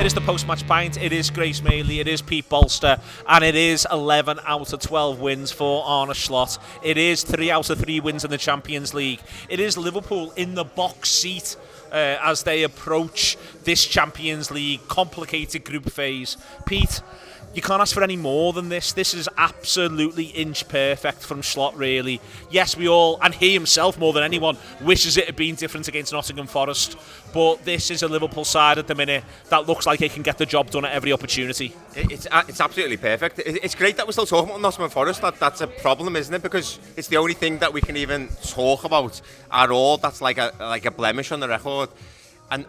It is the post-match pint, it is Grace Maley, it is Pete Bolster, and it is 11 out of 12 wins for Arne Slot. It is 3 out of 3 wins in the Champions League. It is Liverpool in the box seat as they approach this Champions League complicated group phase. Pete, you can't ask for any more than this. This is absolutely inch perfect from Slot, really. Yes, we all, and he himself more than anyone, wishes it had been different against Nottingham Forest. But this is a Liverpool side at the minute that looks like it can get the job done at every opportunity. It's absolutely perfect. It's great that we're still talking about Nottingham Forest. That's a problem, isn't it? Because it's the only thing that we can even talk about at all. That's like a blemish on the record. And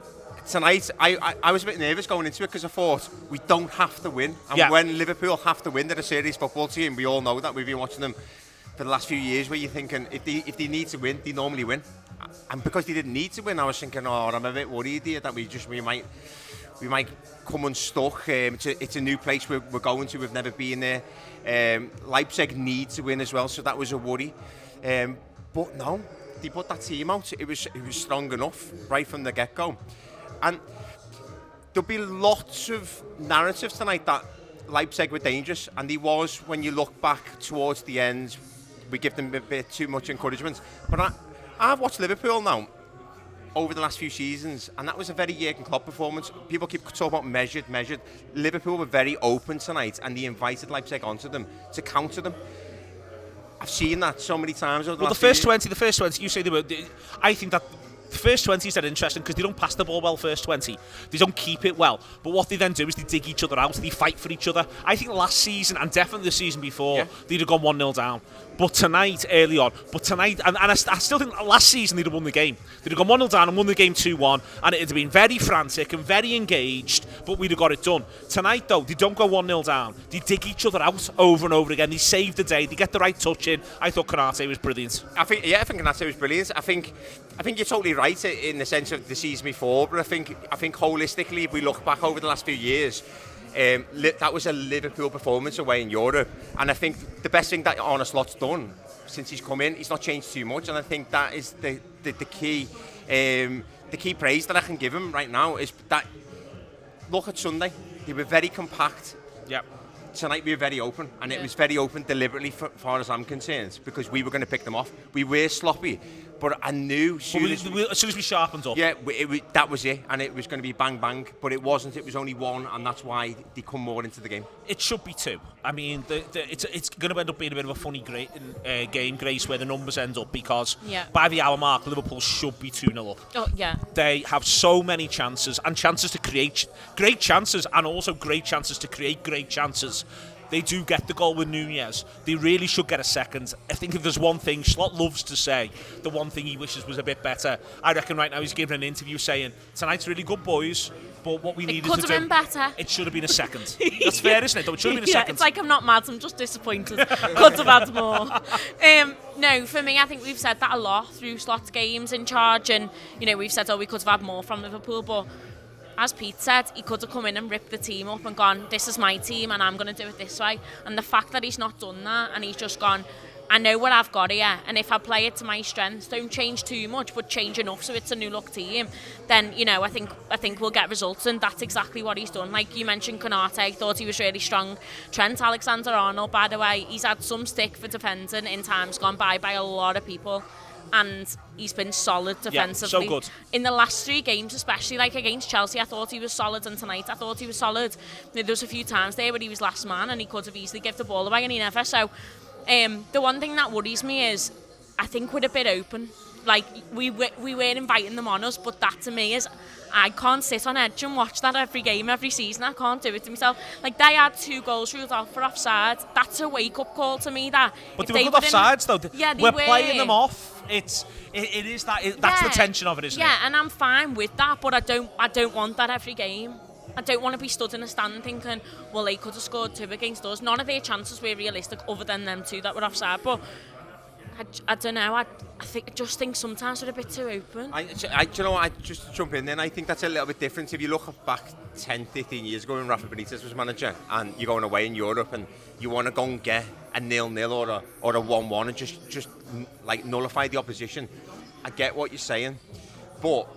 tonight, I was a bit nervous going into it because I thought we don't have to win. And when Liverpool have to win, they're a serious football team. We all know that. We've been watching them for the last few years where you're thinking if they need to win, they normally win. And because they didn't need to win, I was thinking, I'm a bit worried here that we might come unstuck. It's a new place we're going to. We've never been there. Leipzig need to win as well, so that was a worry. But no, they put that team out. It was strong enough right from the get-go. And there'll be lots of narratives tonight that Leipzig were dangerous, and he was when you look back towards the end. We give them a bit too much encouragement. But I've watched Liverpool now over the last few seasons, and that was a very Jurgen Klopp performance. People keep talking about measured. Liverpool were very open tonight, and they invited Leipzig onto them to counter them. I've seen that so many times over the last few years. The first 20, you say they were. I think that the first 20 is interesting because they don't pass the ball well first 20. They don't keep it well. But what they then do is they dig each other out. They fight for each other. I think last season, and definitely the season before, they'd have gone 1-0 down. But tonight, early on, and I still think last season they'd have won the game. They'd have gone 1-0 down and won the game 2-1, and it'd have been very frantic and very engaged, but we'd have got it done. Tonight, though, they don't go 1-0 down. They dig each other out over and over again. They save the day. They get the right touch in. I thought Canate was brilliant. I think Canate was brilliant. I think you're totally right in the sense of the season before, but I think holistically, if we look back over the last few years, that was a Liverpool performance away in Europe, and I think the best thing that Arne Slot's done since he's come in, he's not changed too much, and I think that is the key praise that I can give him right now is that look at Sunday, they were very compact. Yep. Tonight we were very open, and it was very open deliberately, as far as I'm concerned, because we were going to pick them off. We were sloppy, but I knew as soon as we sharpened up. Yeah, that was it, and it was going to be bang bang, but it wasn't. It was only one, and that's why they come more into the game. It should be 2. I mean, it's going to end up being a bit of a funny game, Grace, where the numbers end up, because by the hour mark, Liverpool should be 2-0 up. Oh, yeah. They have so many chances, and chances to create great chances, and also great chances to create great chances. They do get the goal with Nunez. They really should get a second. I think if there's one thing Slot loves to say, the one thing he wishes was a bit better, I reckon right now he's giving an interview saying, tonight's really good, boys, but what we needed to do... It could have been better. It should have been a second. That's fair, isn't it? Though? It should have been a second. It's like I'm not mad, I'm just disappointed. Could have had more. No, for me, I think we've said that a lot through Slot's games in charge, and we've said, we could have had more from Liverpool, but as Pete said, he could have come in and ripped the team up and gone, this is my team and I'm going to do it this way. And the fact that he's not done that, and he's just gone, I know what I've got here, and if I play it to my strengths, don't change too much, but change enough so it's a new look team, then I think we'll get results, and that's exactly what he's done. Like you mentioned, Canate, I thought he was really strong. Trent Alexander-Arnold, by the way, he's had some stick for defending in times gone by a lot of people, and he's been solid defensively. Yeah, so good. In the last 3 games, especially like against Chelsea, I thought he was solid, and tonight I thought he was solid. There was a few times there where he was last man and he could have easily given the ball away, and he never. So the one thing that worries me is I think we're a bit open. Like we weren't inviting them on us, but that to me is, I can't sit on edge and watch that every game, every season. I can't do it to myself. Like, they had 2 goals ruled out for offside. That's a wake-up call to me. That but they were good offsides, though. Yeah, we're playing them off. It is that. That's the tension of it, isn't it? Yeah, and I'm fine with that, but I don't want that every game. I don't want to be stood in a stand thinking, well, they could have scored 2 against us. None of their chances were realistic, other than them 2 that were offside. But I don't know. I just think sometimes we're a bit too open. I just jump in then. I think that's a little bit different. If you look back 10, 15 years ago when Rafa Benitez was manager, and you're going away in Europe and you want to go and get a 0-0 or a 1-1 and just like nullify the opposition. I get what you're saying, but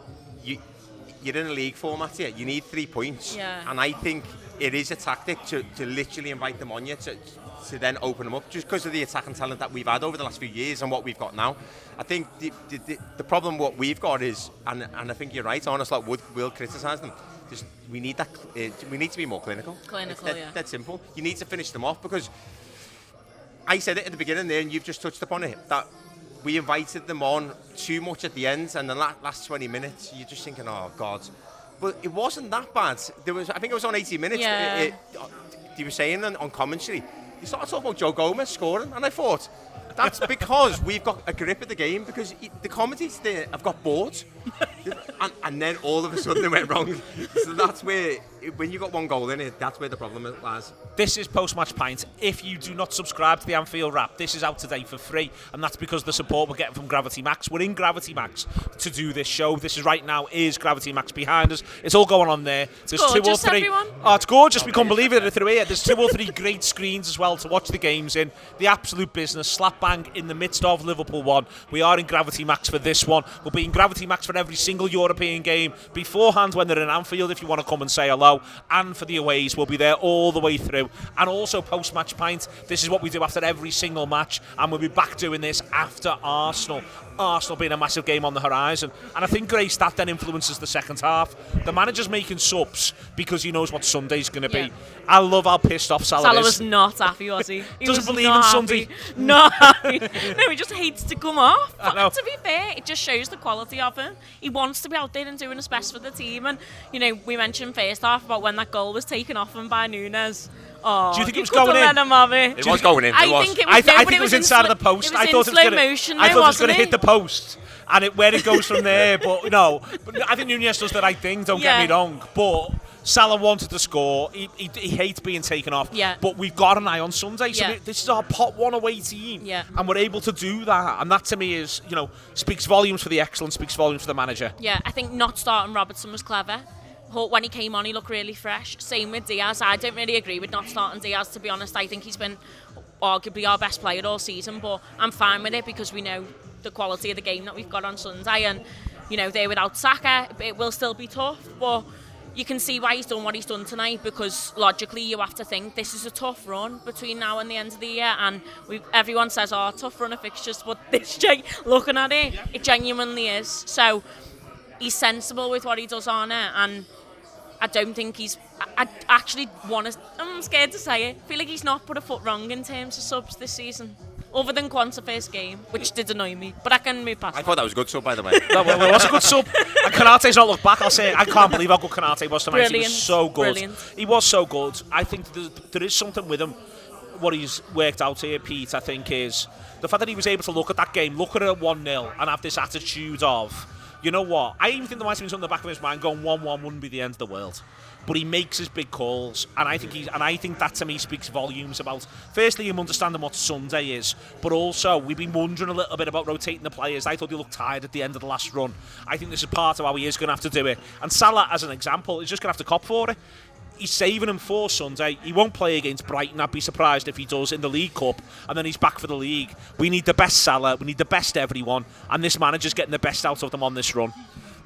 you're in a league format here. You need 3 points. Yeah. And I think it is a tactic to literally invite them on you to then open them up, just because of the attacking talent that we've had over the last few years and what we've got now. I think the problem what we've got is, and I think you're right, honest, like will criticise them. Just, we need to be more clinical. That's simple. You need to finish them off, because I said it at the beginning there, and you've just touched upon it, that we invited them on too much at the end, and the last 20 minutes, you're just thinking, oh God. But it wasn't that bad. I think it was on 80 minutes. Yeah. They were saying on commentary, they started talking about Joe Gomez scoring, and I thought, that's because we've got a grip of the game, because the commentators there have got bored. and then all of a sudden it went wrong. So that's where, when you got one goal in it, that's where the problem lies. This is Post-Match Pint. If you do not subscribe to the Anfield Wrap, this is out today for free, and that's because of the support we're getting from Gravity Max. We're in Gravity Max to do this show. This is right now is Gravity Max behind us. It's all going on there. There's gorgeous, 2 or 3. Everyone. Oh, it's gorgeous. We can't believe it through here. There's 2 or 3 great screens as well to watch the games in. The absolute business, slap bang in the midst of Liverpool 1. We are in Gravity Max for this one. We'll be in Gravity Max for every single European game beforehand when they're in Anfield, if you want to come and say hello, and for the aways, we'll be there all the way through. And also Post-Match Pint, this is what we do after every single match, and we'll be back doing this after Arsenal being a massive game on the horizon. And I think, Grace, that then influences the second half. The manager's making subs because he knows what Sunday's going to be. I love how pissed off Salah is. Salah was not happy, was he? He doesn't was believe not in happy. Sunday. Not happy. No, he just hates to come off. I know. But to be fair, it just shows the quality of him. He wants to be out there and doing his best for the team. And, you know, we mentioned first half about when that goal was taken off him by Nunez. Oh, do you think it was going in? Let him have it. It was going in. I think it was inside of the post. I thought it was in slow motion. I thought it was going to hit the post, and where it goes from there. But no, I think Nunez does the right thing. Don't get me wrong. But Salah wanted to score. He hates being taken off. Yeah. But we've got an eye on Sunday. So this is our pot 1 away team. Yeah. And we're able to do that. And that to me is, speaks volumes for the excellence, speaks volumes for the manager. Yeah, I think not starting Robertson was clever. When he came on, he looked really fresh. Same with Diaz. I don't really agree with not starting Diaz, to be honest. I think he's been arguably our best player all season, but I'm fine with it because we know the quality of the game that we've got on Sunday, and they're without Saka. It will still be tough, but you can see why he's done what he's done tonight, because logically you have to think this is a tough run between now and the end of the year, and everyone says, tough run of fixtures, but looking at it, it genuinely is. So he's sensible with what he does on it, and I don't think I actually I'm scared to say it, I feel like he's not put a foot wrong in terms of subs this season, other than Quan's first game, which did annoy me, but I can move past I thought that was a good sub, by the way. No, it was a good sub. And Canate's not looked back. I'll say, I can't believe how good Canate was tonight. Brilliant. He was so good. Brilliant. He was so good. I think there is something with him. What he's worked out here, Pete, I think, is the fact that he was able to look at that game, look at it at 1-0, and have this attitude of, you know what, I even think there might have been something in the back of his mind going 1-1 wouldn't be the end of the world. But he makes his big calls, and I think that to me speaks volumes about, firstly, him understanding what Sunday is, but also we've been wondering a little bit about rotating the players. I thought he looked tired at the end of the last run. I think this is part of how he is going to have to do it. And Salah, as an example, is just going to have to cop for it. He's saving him for Sunday. He won't play against Brighton. I'd be surprised if he does in the League Cup, and then he's back for the league. We need the best Salah. We need the best everyone, and this manager's getting the best out of them on this run.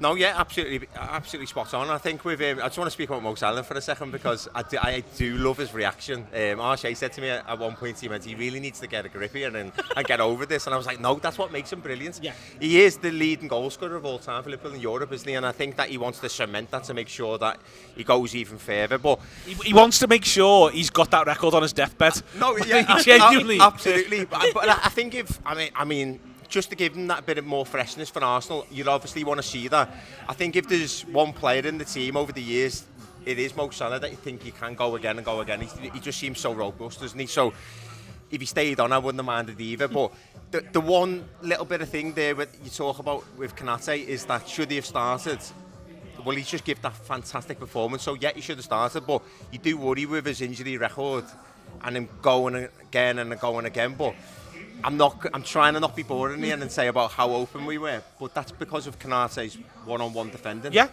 No, yeah, absolutely spot on. I think with I just want to speak about Mo Salah for a second, because I do love his reaction. Arshay said to me at one point, he really needs to get a grip here and get over this. And I was like, no, that's what makes him brilliant. Yeah. He is the leading goal scorer of all time for Liverpool in Europe, isn't he? And I think that he wants to cement that to make sure that he goes even further. But he wants to make sure he's got that record on his deathbed. No, yeah, genuinely, absolutely. But I think I mean. Just to give them that bit of more freshness for Arsenal, you'd obviously want to see that. I think if there's one player in the team over the years, it is Mo Salah, that you think he can go again and go again. He just seems so robust, doesn't he? So if he stayed on, I wouldn't have minded either. But the one little bit of thing there that you talk about with Canate is that should he have started, well, he's just give that fantastic performance. So yeah, he should have started, but you do worry with his injury record and him going again and going again. But I'm trying to not be boring here and say about how open we were, but that's because of Canate's one-on-one defending. Yeah.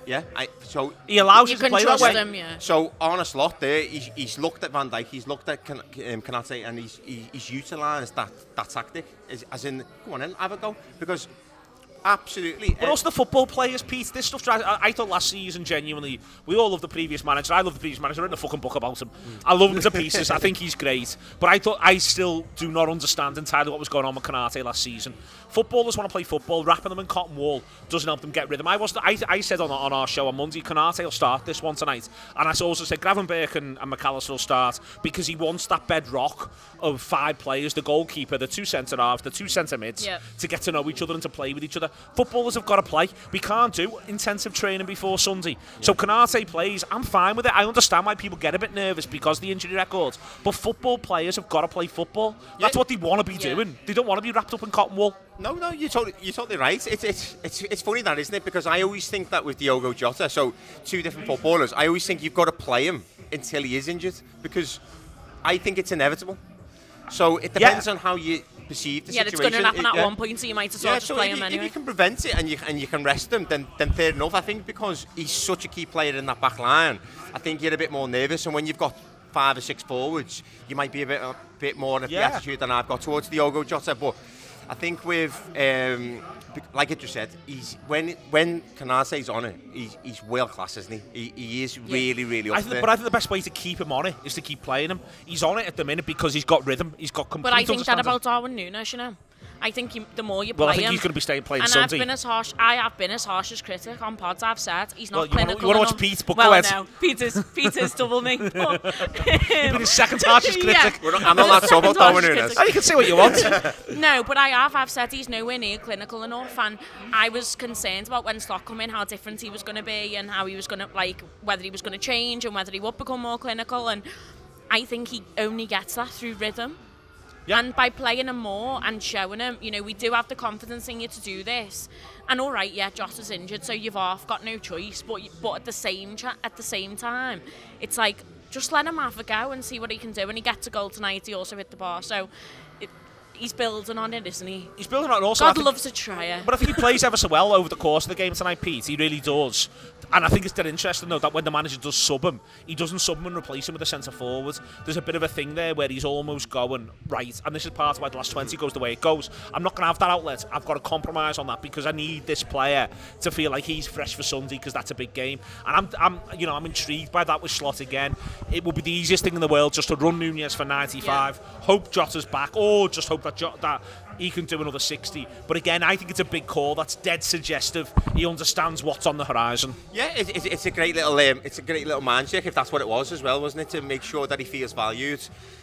So he allows you to play that way. Him, yeah. So on a slot there, he's looked at Van Dijk, he's looked at Canate, and he's utilised that tactic. As in, go on in, have a go. Because Absolutely. But also the football players, Pete, this stuff drives... I thought last season, genuinely, we all love the previous manager. I love the previous manager. I've written a fucking book about him. I love him to pieces. I think he's great. But I still do not understand entirely what was going on with Canate last season. Footballers want to play football. Wrapping them in cotton wool doesn't help them get rhythm. I said on our show on Monday, Canate will start this one tonight. And I also said Gravenberch and McAllister will start because he wants that bedrock of 5 players, the goalkeeper, the 2 centre-halves, the 2 centre-mids, to get to know each other and to play with each other. Footballers have got to play. We can't do intensive training before Sunday. So Canate plays. I'm fine with it. I understand why people get a bit nervous because of the injury records. But football players have got to play football. That's what they want to be doing. They don't want to be wrapped up in cotton wool. No, you're totally right. It's funny that, isn't it? Because I always think that with Diogo Jota, so 2 different footballers, I always think you've got to play him until he is injured because I think it's inevitable. So it depends on how you perceive the situation. It's going to happen at one point, so you might as well just play him anyway. If you can prevent it and you can rest him, then fair enough. I think because he's such a key player in that back line, I think you're a bit more nervous. And when you've got 5 or 6 forwards, you might be a bit more of the attitude than I've got towards Diogo Jota. But I think with, like I just said, when Canate's on it, he's world class, isn't he? He is really, really up there. But I think the best way to keep him on it is to keep playing him. He's on it at the minute because he's got rhythm. He's got complete. But I think that about Darwin Nunez, you know. I think the more you play I think him, he's going to be playing and Sunday. I have been as harsh as critic on pods. I've said he's not clinical. You want to watch Pete? But well, go ahead. No, Peter's double me. You've been his second harshest critic. I'm not that sober, Darwin Nunez. You can say what you want. No, but I've said he's nowhere near clinical enough, and I was concerned about when Slot come in, how different he was going to be, and how he was going to whether he was going to change, and whether he would become more clinical. And I think he only gets that through rhythm. Yeah. And by playing him more and showing him, we do have the confidence in you to do this. And all right, Jota's injured, so you've got no choice. But at the same time, it's like just let him have a go and see what he can do. And he gets a goal tonight. He also hit the bar, so he's building on it, isn't he? He's building on it. Also, God loves a trier. But I think he plays ever so well over the course of the game tonight, Pete. He really does. And I think it's dead interesting, though, that when the manager does sub him, he doesn't sub him and replace him with a centre-forward. There's a bit of a thing there where he's almost going, right, and this is part of why the last 20 goes the way it goes. I'm not going to have that outlet. I've got to compromise on that because I need this player to feel like he's fresh for Sunday because that's a big game. And I'm intrigued by that with Slot again. It will be the easiest thing in the world just to run Nunez for 95, hope Jota's back, or just hope that he can do another 60. But again, I think it's a big call. That's dead suggestive. He understands what's on the horizon. Yeah, it's a great little mind check if that's what it was as well, wasn't it? To make sure that he feels valued.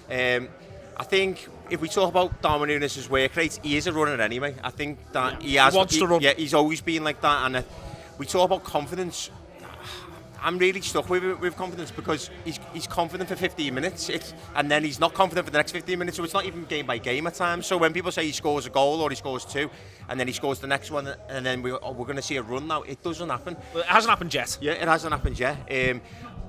I think if we talk about Darwin Nunez's work rate, he is a runner anyway. I think that he wants to run. Yeah, he's always been like that. And we talk about confidence. I'm really stuck with confidence because he's confident for 15 minutes and then he's not confident for the next 15 minutes, so it's not even game by game at times. So when people say he scores a goal or he scores 2 and then he scores the next one and then we're going to see a run now, it doesn't happen. Well, it hasn't happened yet. Yeah, it hasn't happened yet.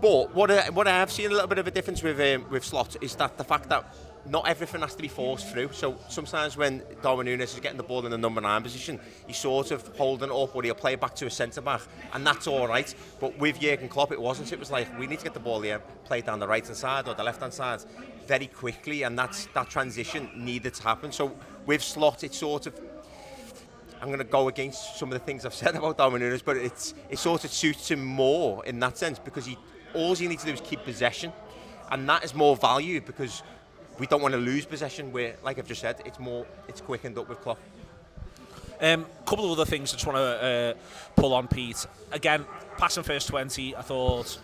But what I have seen a little bit of a difference with Slot is that the fact that not everything has to be forced through. So sometimes when Darwin Nunez is getting the ball in the number 9 position, he's sort of holding it up or he'll play it back to a centre-back, and that's all right. But with Jurgen Klopp, it wasn't. It was like, we need to get the ball here, play it down the right-hand side or the left-hand side very quickly, and that transition needed to happen. So with Slot, it's sort of, I'm going to go against some of the things I've said about Darwin Nunez, but it sort of suits him more in that sense because all he needs to do is keep possession, and that is more value because we don't want to lose possession where, like I've just said, it's quickened up with Klopp. Couple of other things I just want to pull on, Pete. Again, passing first 20, I thought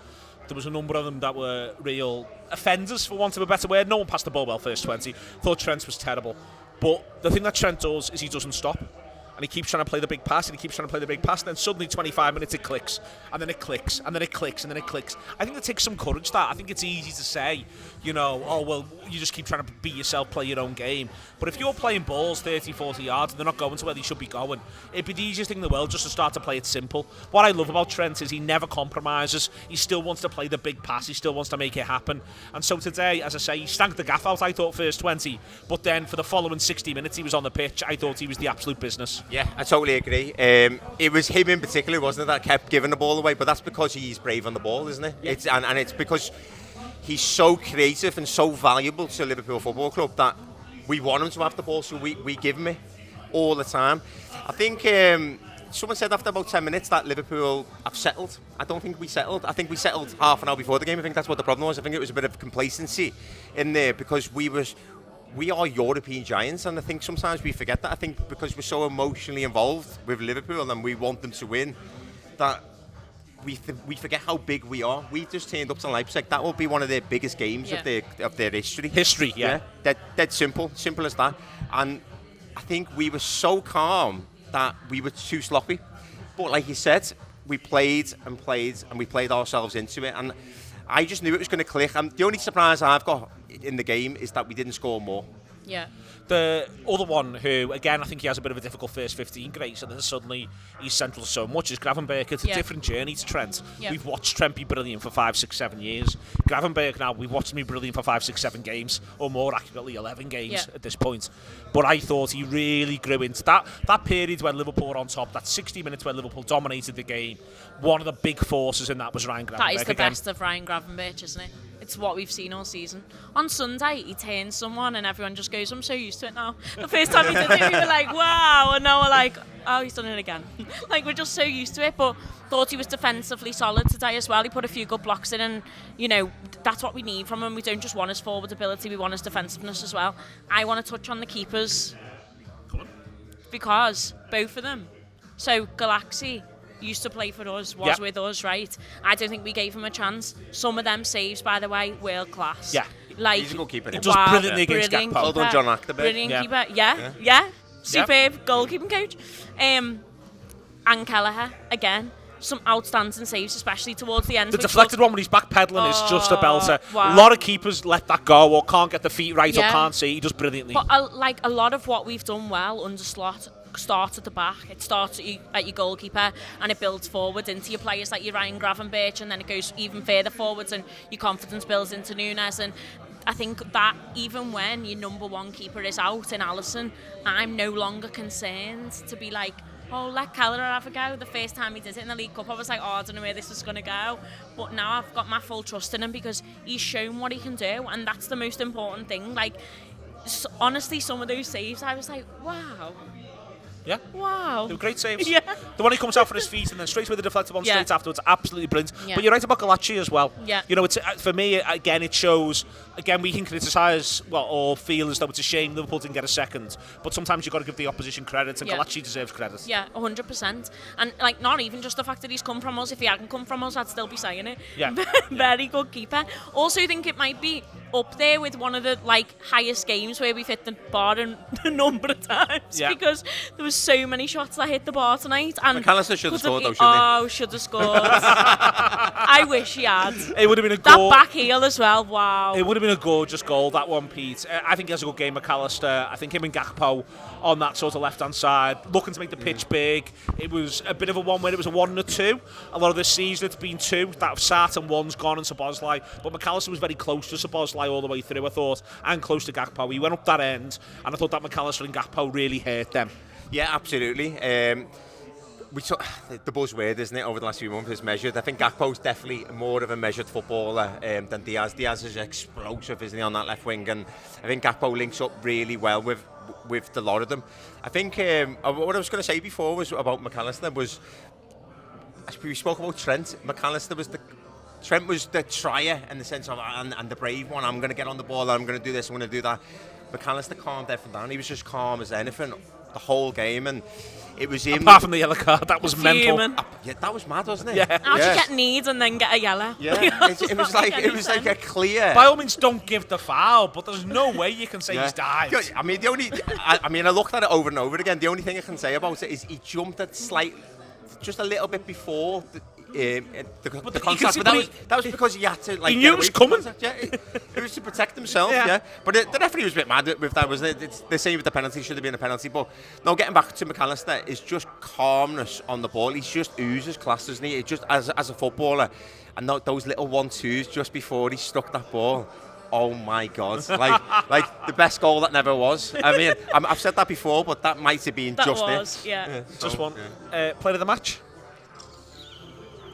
there was a number of them that were real offenders, for want of a better word. No one passed the ball well first 20. Thought Trent was terrible. But the thing that Trent does is he doesn't stop. And he keeps trying to play the big pass, and he keeps trying to play the big pass, and then suddenly 25 minutes it clicks, and then it clicks, and then it clicks, and then it clicks. I think it takes some courage, that. I think it's easy to say, oh, well, you just keep trying to be yourself, play your own game. But if you're playing balls 30, 40 yards, and they're not going to where they should be going, it'd be the easiest thing in the world just to start to play it simple. What I love about Trent is he never compromises. He still wants to play the big pass. He still wants to make it happen. And so today, as I say, he stank the gaff out, I thought, first 20. But then for the following 60 minutes he was on the pitch, I thought he was the absolute business. Yeah, I totally agree. It was him in particular, wasn't it, that kept giving the ball away, but that's because he's brave on the ball, isn't it? Yeah. And it's because he's so creative and so valuable to Liverpool Football Club that we want him to have the ball, so we give him it. all the time. I think someone said after about 10 minutes that Liverpool have settled. I don't think we settled. I think we settled half an hour before the game. I think that's what the problem was. I think it was a bit of complacency in there because we are European giants, and I think sometimes we forget that. I think because we're so emotionally involved with Liverpool and we want them to win, that we forget how big we are. We've just turned up to Leipzig. That will be one of their biggest games of their history. History, yeah. Dead simple as that. And I think we were so calm that we were too sloppy. But like you said, we played and we played ourselves into it. And I just knew it was going to click. And the only surprise I've got in the game is that we didn't score more. Yeah. The other one who, again, I think he has a bit of a difficult first 15, Grace, and then suddenly he's central so much, is Gravenberch. It's a different journey to Trent. Yeah. We've watched Trent be brilliant for 5, 6, 7 years. Gravenberch now, we've watched him be brilliant for 5, 6, 7 games, or more accurately, 11 games at this point. But I thought he really grew into that period when Liverpool were on top, that 60 minutes when Liverpool dominated the game. One of the big forces in that was Ryan Gravenberch. That is the best of Ryan Gravenberch, isn't it? It's what we've seen all season. On Sunday, he turns someone and everyone just goes, I'm so used to it now. The first time he did it, we were like, wow. And now we're like, oh, he's done it again. Like, we're just so used to it. But thought he was defensively solid today as well. He put a few good blocks in and, you know, that's what we need from him. We don't just want his forward ability, we want his defensiveness as well. I want to touch on the keepers. Because both of them. So, Galaxy used to play for us, was with us, right? I don't think we gave him a chance. Some of them saves, by the way, world class. Yeah. Like, he's a good keeper. He does brilliantly against Gakpo. Well done, John Ackerberg. Brilliant keeper. Yeah. Superb goalkeeping coach. And Kelleher, again, some outstanding saves, especially towards the end. The deflected one when he's backpedaling is just a belter. Wow. A lot of keepers let that go or can't get the feet right or can't see. He does brilliantly. But a lot of what we've done well under Slot starts at the back. It starts at your goalkeeper and it builds forward into your players like your Ryan Gravenberch, and then it goes even further forwards and your confidence builds into Nunez. And I think that even when your number one keeper is out in Alisson, I'm no longer concerned to be like, oh, let Kelleher have a go. The first time he did it in the League Cup, I was like, oh, I don't know where this is going to go. But now I've got my full trust in him because he's shown what he can do, and that's the most important thing. Like, honestly, some of those saves, I was like, wow. Yeah. Wow. They were great saves. Yeah. The one he comes out for his feet and then straight with the deflected one straight afterwards, absolutely brilliant. Yeah. But you're right about Galaxy as well. Yeah. You know, it's for me, again, it shows, again, we can criticise, well, or feel as though it's a shame Liverpool didn't get a second, but sometimes you've got to give the opposition credit, and Galaxy deserves credit. Yeah, 100%. And, like, not even just the fact that he's come from us. If he hadn't come from us, I'd still be saying it. Yeah. Very good keeper. Also think it might be up there with one of the, like, highest games where we've hit the bar a number of times. Yeah. Because there was so many shots that hit the bar tonight. And McAllister should have scored though, shouldn't he? Oh, should have scored. I wish he had. It would have been a goal. That back heel as well, wow. It would have been a gorgeous goal, that one, Pete. I think he has a good game, McAllister. I think him and Gakpo on that sort of left-hand side, looking to make the pitch big. It was a bit of a one where it was a 1 and a 2. A lot of this season it's been 2. That Sart and 1's gone and Szoboszlai. But McAllister was very close to Szoboszlai all the way through, I thought, and close to Gakpo. He went up that end, and I thought that McAllister and Gakpo really hurt them. Yeah, absolutely. We saw the buzzword, isn't it, over the last few months is measured. I think Gakpo's definitely more of a measured footballer than Diaz. Diaz is explosive, isn't he, on that left wing, and I think Gakpo links up really well with the lot of them. I think what I was going to say before was about McAllister was, we spoke about Trent. Trent was the trier in the sense of, and the brave one. I'm going to get on the ball, I'm going to do this, I'm going to do that. McAllister calmed everything down. He was just calm as anything the whole game, and it was him. Apart from the yellow card, that was mental. Yeah, that was mad, wasn't it? Yeah. How'd you get kneed and then get a yellow? Yeah, it was like a clear. By all means, don't give the foul, but there's no way you can say he's died. I mean, I looked at it over and over again. The only thing I can say about it is he jumped at just a little bit before the contact, but that was because he had to, like, he knew it was coming. Yeah, it was to protect himself. Yeah. But the referee was a bit mad with that, wasn't it? It's the same with the penalty. Should have been a penalty. But no, getting back to McAllister is just calmness on the ball. He's just oozes class, doesn't he? It just as a footballer, and those little 1-2s just before he struck that ball. Oh my God! Like the best goal that never was. I mean, I've said that before, but that might have been that just was, it. Yeah. Just one. Player of the match.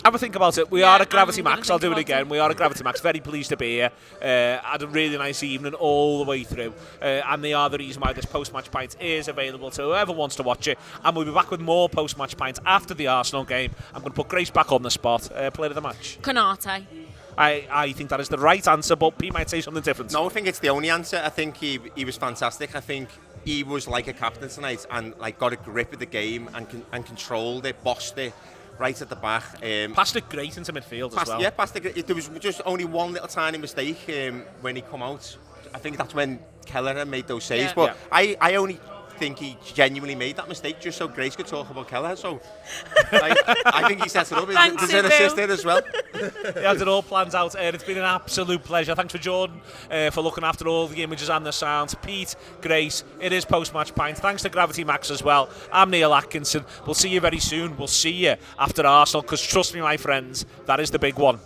Have a think about it. We are at Gravity I'm gonna Max. I'll do think it about again. We are at Gravity Max. Very pleased to be here. Had a really nice evening all the way through. And they are the reason why this post-match pint is available to whoever wants to watch it. And we'll be back with more post-match pints after the Arsenal game. I'm going to put Grace back on the spot. Player of the match. Canate. I think that is the right answer, but Pete might say something different. No, I think it's the only answer. I think he was fantastic. I think he was like a captain tonight and like got a grip of the game and controlled it, bossed it. Right at the back. Passed it great into midfield as well. Yeah, passed it. There was just only one little tiny mistake when he come out. I think that's when Kelleher made those saves. Yeah. But I only think he genuinely made that mistake just so Grace could talk about Kelleher. So I think he set it up. Thanks, There's an assist there as well. He had it all planned out. It's been an absolute pleasure. Thanks for Jordan for looking after all the images and the sounds. Pete, Grace, it is post-match pint. Thanks to Gravity Max as well. I'm Neil Atkinson. We'll see you very soon. We'll see you after Arsenal because trust me, my friends, that is the big one.